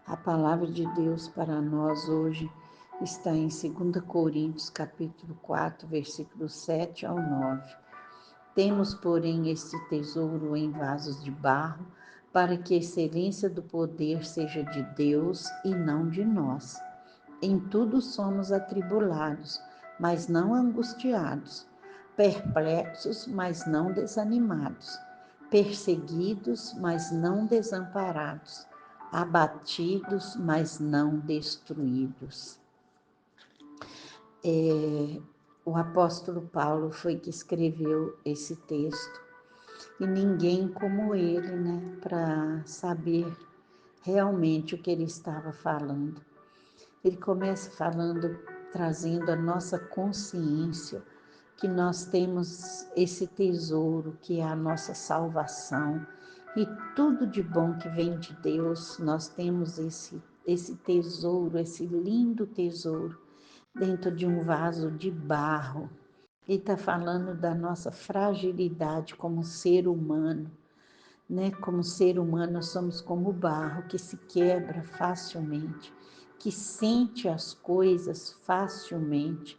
A palavra de Deus para nós hoje está em 2 Coríntios, capítulo 4, versículos 7 ao 9. Temos, porém, este tesouro em vasos de barro, para que a excelência do poder seja de Deus e não de nós. Em tudo somos atribulados, mas não angustiados, perplexos, mas não desanimados, perseguidos, mas não desamparados, abatidos, mas não destruídos. O apóstolo Paulo foi que escreveu esse texto e ninguém como ele, né, para saber realmente o que ele estava falando. Ele começa falando, trazendo a nossa consciência que nós temos esse tesouro que é a nossa salvação e tudo de bom que vem de Deus. Nós temos esse tesouro, esse lindo tesouro dentro de um vaso de barro. Ele está falando da nossa fragilidade como ser humano, né? Como ser humano, nós somos como o barro que se quebra facilmente, que sente as coisas facilmente,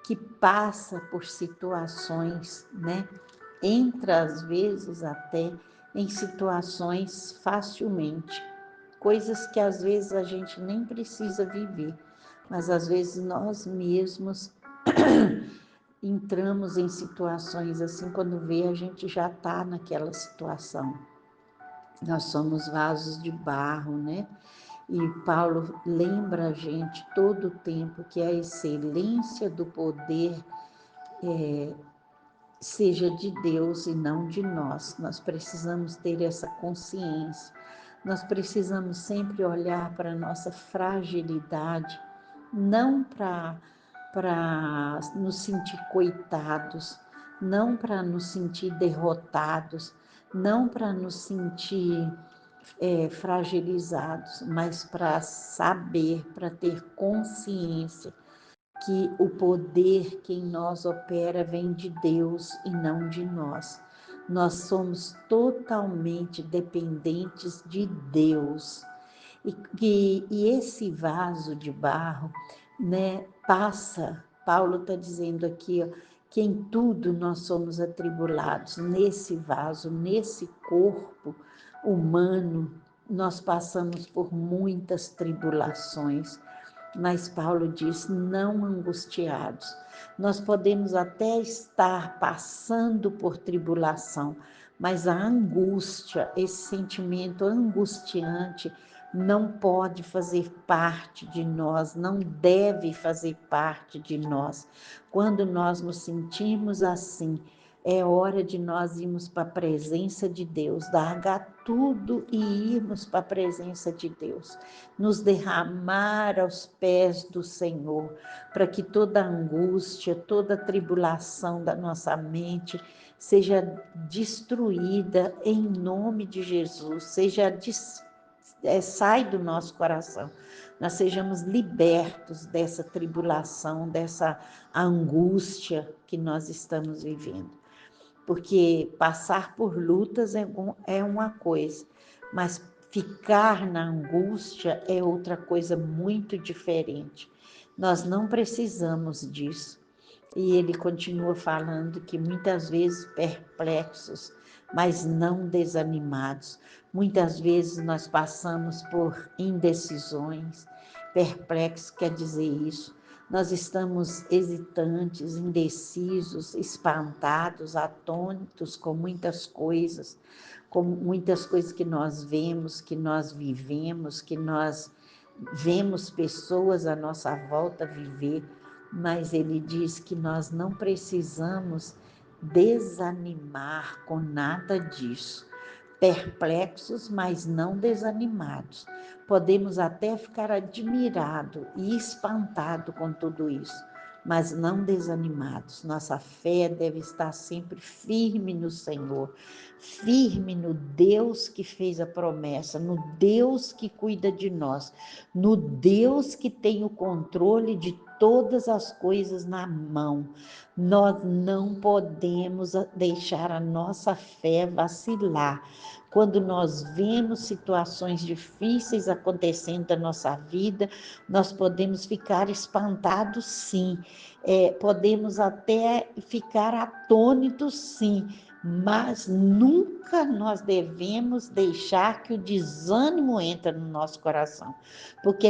que passa por situações, né? Entra às vezes até em situações facilmente, coisas que às vezes a gente nem precisa viver, mas às vezes nós mesmos entramos em situações assim, quando vê a gente já está naquela situação. Nós somos vasos de barro, né? E Paulo lembra a gente todo o tempo que a excelência do poder seja de Deus e não de nós. Nós precisamos ter essa consciência. Nós precisamos sempre olhar para a nossa fragilidade, não para nos sentir coitados, não para nos sentir derrotados, não para nos sentir fragilizados, mas para saber, para ter consciência que o poder que em nós opera vem de Deus e não de nós. Nós somos totalmente dependentes de Deus. E esse vaso de barro, né, Paulo está dizendo aqui, ó, que em tudo nós somos atribulados. Nesse vaso, nesse corpo humano, nós passamos por muitas tribulações. Mas Paulo diz, não angustiados. Nós podemos até estar passando por tribulação, mas a angústia, esse sentimento angustiante, não pode fazer parte de nós, não deve fazer parte de nós. Quando nós nos sentimos assim, é hora de nós irmos para a presença de Deus, largar tudo e irmos para a presença de Deus, nos derramar aos pés do Senhor, para que toda angústia, toda tribulação da nossa mente seja destruída em nome de Jesus, sai do nosso coração, nós sejamos libertos dessa tribulação, dessa angústia que nós estamos vivendo. Porque passar por lutas é uma coisa, mas ficar na angústia é outra coisa muito diferente. Nós não precisamos disso. E ele continua falando que muitas vezes perplexos, mas não desanimados. Muitas vezes nós passamos por indecisões. Perplexo quer dizer isso. Nós estamos hesitantes, indecisos, espantados, atônitos com muitas coisas que nós vemos, que nós vivemos, que nós vemos pessoas à nossa volta viver, mas ele diz que nós não precisamos desanimar com nada disso. Perplexos, mas não desanimados. Podemos até ficar admirados e espantados com tudo isso, mas não desanimados. Nossa fé deve estar sempre firme no Senhor, firme no Deus que fez a promessa, no Deus que cuida de nós, no Deus que tem o controle de todas as coisas na mão. Nós não podemos deixar a nossa fé vacilar, Quando nós vemos situações difíceis acontecendo na nossa vida, nós podemos ficar espantados, sim. Podemos até ficar atônitos, sim. Mas nunca nós devemos deixar que o desânimo entre no nosso coração, porque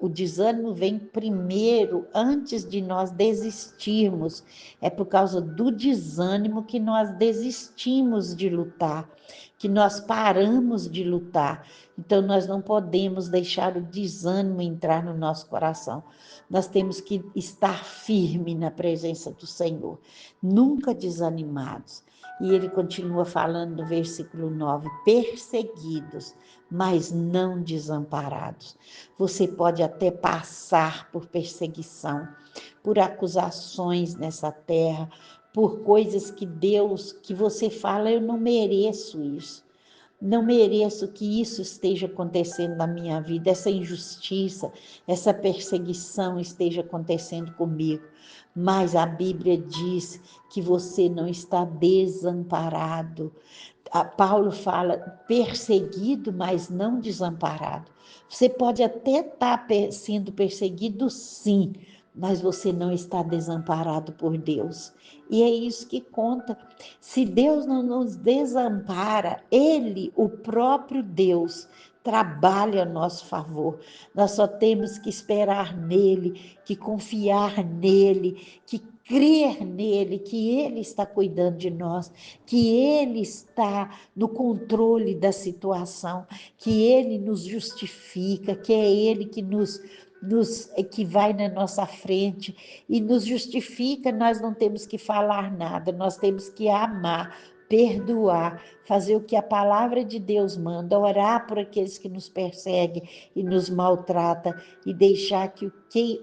o desânimo vem primeiro, antes de nós desistirmos. É por causa do desânimo que nós desistimos de lutar, que nós paramos de lutar. Então, nós não podemos deixar o desânimo entrar no nosso coração. Nós temos que estar firme na presença do Senhor, nunca desanimados. E ele continua falando no versículo 9: perseguidos, mas não desamparados. Você pode até passar por perseguição, por acusações nessa terra, por coisas que você fala, eu não mereço isso. Não mereço que isso esteja acontecendo na minha vida, essa injustiça, essa perseguição esteja acontecendo comigo. Mas a Bíblia diz que você não está desamparado. Paulo fala perseguido, mas não desamparado. Você pode até estar sendo perseguido, sim, mas você não está desamparado por Deus. E é isso que conta. Se Deus não nos desampara, Ele, o próprio Deus, trabalha a nosso favor. Nós só temos que esperar nele, que confiar nele, que crer nele, que ele está cuidando de nós, que ele está no controle da situação, que ele nos justifica, que é ele que que vai na nossa frente e nos justifica. Nós não temos que falar nada, nós temos que amar, perdoar, fazer o que a palavra de Deus manda, orar por aqueles que nos perseguem e nos maltratam e deixar que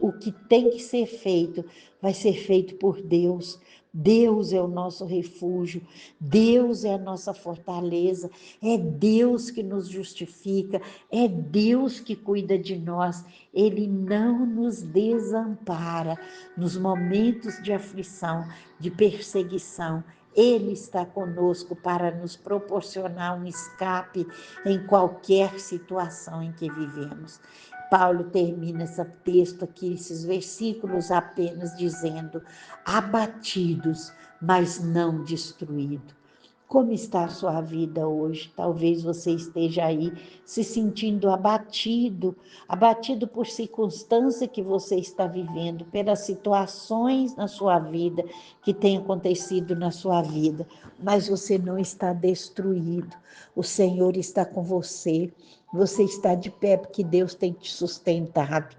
o que tem que ser feito vai ser feito por Deus. Deus é o nosso refúgio, Deus é a nossa fortaleza, é Deus que nos justifica, é Deus que cuida de nós. Ele não nos desampara nos momentos de aflição, de perseguição. Ele está conosco para nos proporcionar um escape em qualquer situação em que vivemos. Paulo termina esse texto aqui, esses versículos apenas dizendo: abatidos, mas não destruídos. Como está a sua vida hoje? Talvez você esteja aí se sentindo abatido, abatido por circunstância que você está vivendo, pelas situações na sua vida que têm acontecido na sua vida, mas você não está destruído. O Senhor está com você. Você está de pé porque Deus tem te sustentado.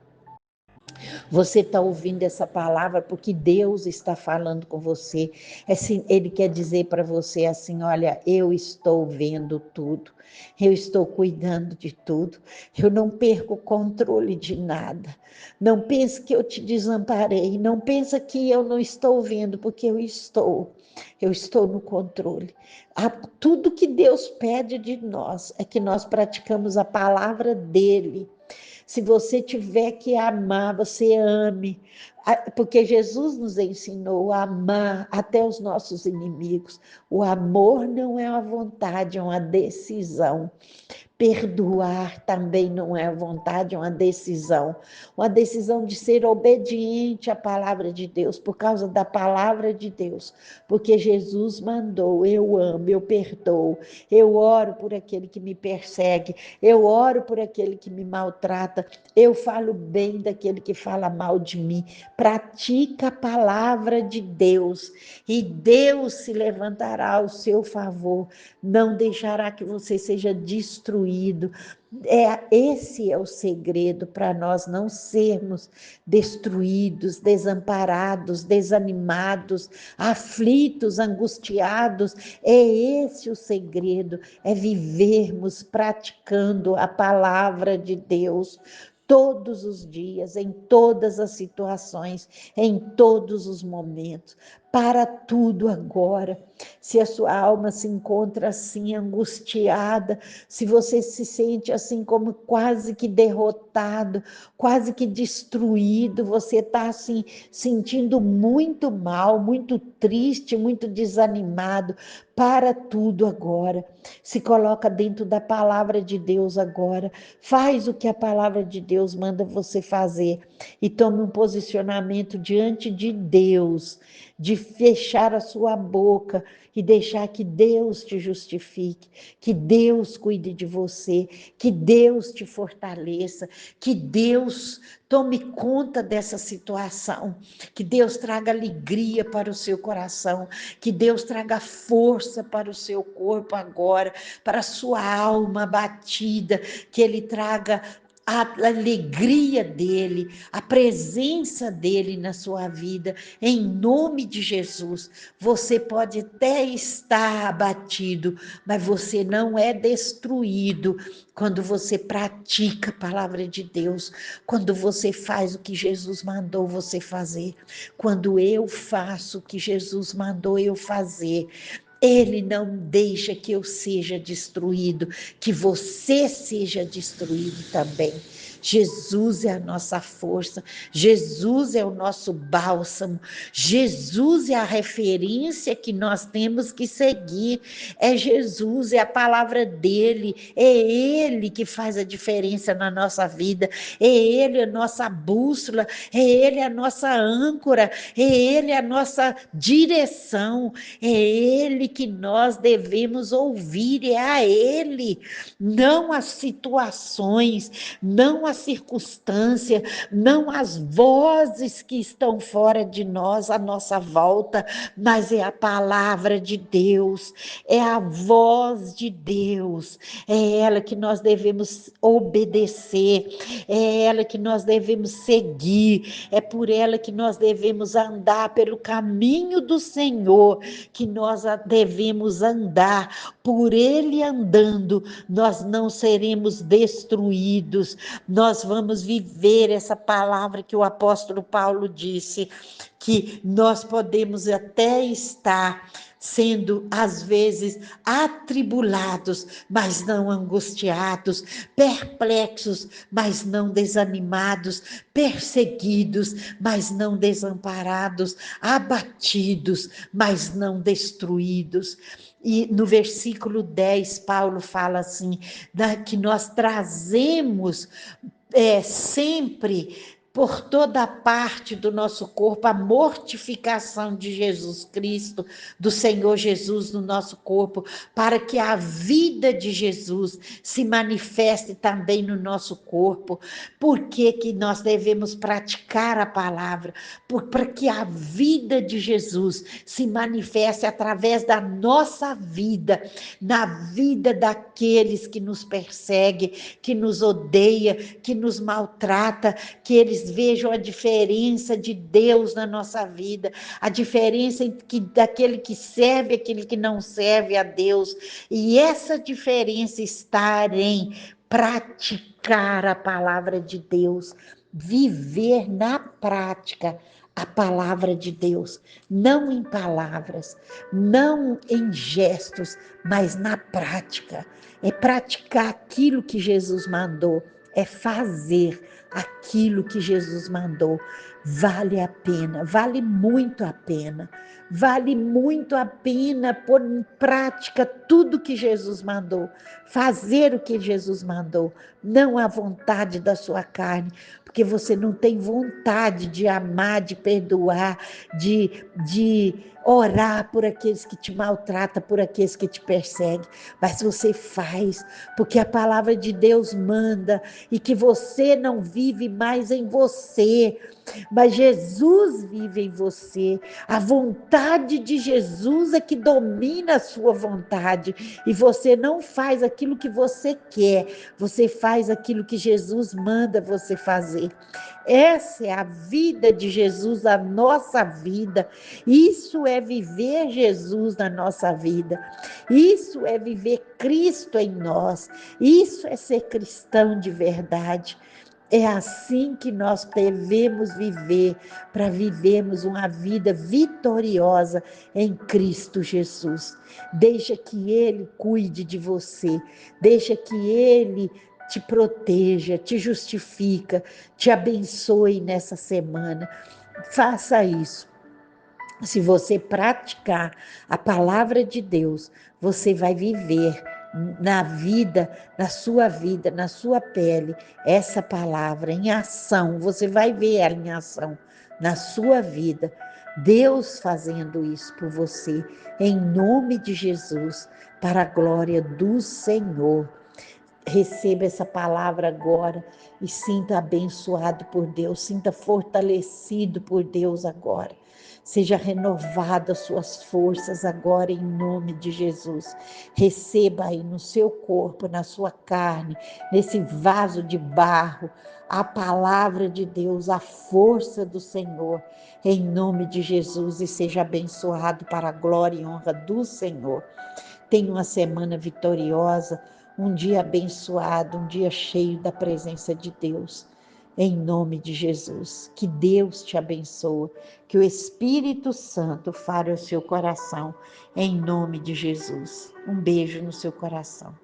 Você está ouvindo essa palavra porque Deus está falando com você. Assim, Ele quer dizer para você assim: olha, eu estou vendo tudo, eu estou cuidando de tudo, eu não perco o controle de nada. Não pense que eu te desamparei, não pensa que eu não estou vendo, porque eu estou no controle. Tudo que Deus pede de nós é que nós praticamos a palavra dele. Se você tiver que amar, você ame, porque Jesus nos ensinou a amar até os nossos inimigos. O amor não é uma vontade, é uma decisão. Perdoar também não é vontade, é uma decisão de ser obediente à palavra de Deus, por causa da palavra de Deus, porque Jesus mandou: eu amo, eu perdoo, eu oro por aquele que me persegue, eu oro por aquele que me maltrata, eu falo bem daquele que fala mal de mim. Pratica a palavra de Deus e Deus se levantará ao seu favor, não deixará que você seja destruído. Esse é o segredo para nós não sermos destruídos, desamparados, desanimados, aflitos, angustiados. É esse o segredo, é vivermos praticando a palavra de Deus todos os dias, em todas as situações, em todos os momentos. Para tudo agora. Se a sua alma se encontra assim angustiada, se você se sente assim como quase que derrotado, quase que destruído, você está assim sentindo muito mal, muito triste, muito desanimado, para tudo agora. Se coloca dentro da palavra de Deus agora. Faz o que a palavra de Deus manda você fazer e tome um posicionamento diante de Deus, de fechar a sua boca e deixar que Deus te justifique, que Deus cuide de você, que Deus te fortaleça, que Deus tome conta dessa situação, que Deus traga alegria para o seu coração, que Deus traga força para o seu corpo agora, para a sua alma abatida, que Ele traga a alegria dele, a presença dele na sua vida, em nome de Jesus. Você pode até estar abatido, mas você não é destruído quando você pratica a palavra de Deus, quando você faz o que Jesus mandou você fazer, quando eu faço o que Jesus mandou eu fazer. Ele não deixa que eu seja destruído, que você seja destruído também. Jesus é a nossa força, Jesus é o nosso bálsamo, Jesus é a referência que nós temos que seguir, é Jesus, é a palavra dele, é ele que faz a diferença na nossa vida, é ele a nossa bússola, é ele a nossa âncora, é ele a nossa direção, é ele que nós devemos ouvir, é a ele, não as situações, não a circunstância, não as vozes que estão fora de nós, à nossa volta, mas é a palavra de Deus, é a voz de Deus, é ela que nós devemos obedecer, é ela que nós devemos seguir, é por ela que nós devemos andar pelo caminho do Senhor, que nós devemos andar, por ele andando, nós não seremos destruídos, nós vamos viver essa palavra que o apóstolo Paulo disse, que nós podemos até estar sendo às vezes atribulados, mas não angustiados, perplexos, mas não desanimados, perseguidos, mas não desamparados, abatidos, mas não destruídos. E no versículo 10, Paulo fala assim, que nós trazemos sempre por toda parte do nosso corpo, a mortificação de Jesus Cristo, do Senhor Jesus no nosso corpo, para que a vida de Jesus se manifeste também no nosso corpo. Por que que nós devemos praticar a palavra? Para que a vida de Jesus se manifeste através da nossa vida, na vida daqueles que nos perseguem, que nos odeia, que nos maltrata, que eles vejam a diferença de Deus na nossa vida, a diferença daquele que serve e aquele que não serve a Deus. E essa diferença está em praticar a palavra de Deus, viver na prática a palavra de Deus, não em palavras, não em gestos, mas na prática. É praticar aquilo que Jesus mandou, é fazer aquilo que Jesus mandou. Vale a pena, vale muito a pena, vale muito a pena pôr em prática tudo que Jesus mandou, fazer o que Jesus mandou, não a vontade da sua carne, porque você não tem vontade de amar, de perdoar, de orar por aqueles que te maltratam, por aqueles que te perseguem, mas você faz, porque a palavra de Deus manda, e que você não vive mais em você, mas Jesus vive em você, a vontade de Jesus é que domina a sua vontade, e você não faz aquilo que você quer, você faz aquilo que Jesus manda você fazer. Essa é a vida de Jesus, a nossa vida. Isso é viver Jesus na nossa vida. Isso é viver Cristo em nós. Isso é ser cristão de verdade. É assim que nós devemos viver, para vivermos uma vida vitoriosa em Cristo Jesus. Deixa que Ele cuide de você, deixa que Ele te proteja, te justifica, te abençoe nessa semana. Faça isso. Se você praticar a palavra de Deus, você vai viver na sua pele, essa palavra em ação. Você vai ver ela em ação na sua vida. Deus fazendo isso por você, em nome de Jesus, para a glória do Senhor. Receba essa palavra agora e sinta abençoado por Deus, sinta fortalecido por Deus agora. Seja renovado as suas forças agora em nome de Jesus. Receba aí no seu corpo, na sua carne, nesse vaso de barro, a palavra de Deus, a força do Senhor, em nome de Jesus, e seja abençoado para a glória e honra do Senhor. Tenha uma semana vitoriosa, um dia abençoado, um dia cheio da presença de Deus. Em nome de Jesus, que Deus te abençoe, que o Espírito Santo fale ao seu coração, em nome de Jesus. Um beijo no seu coração.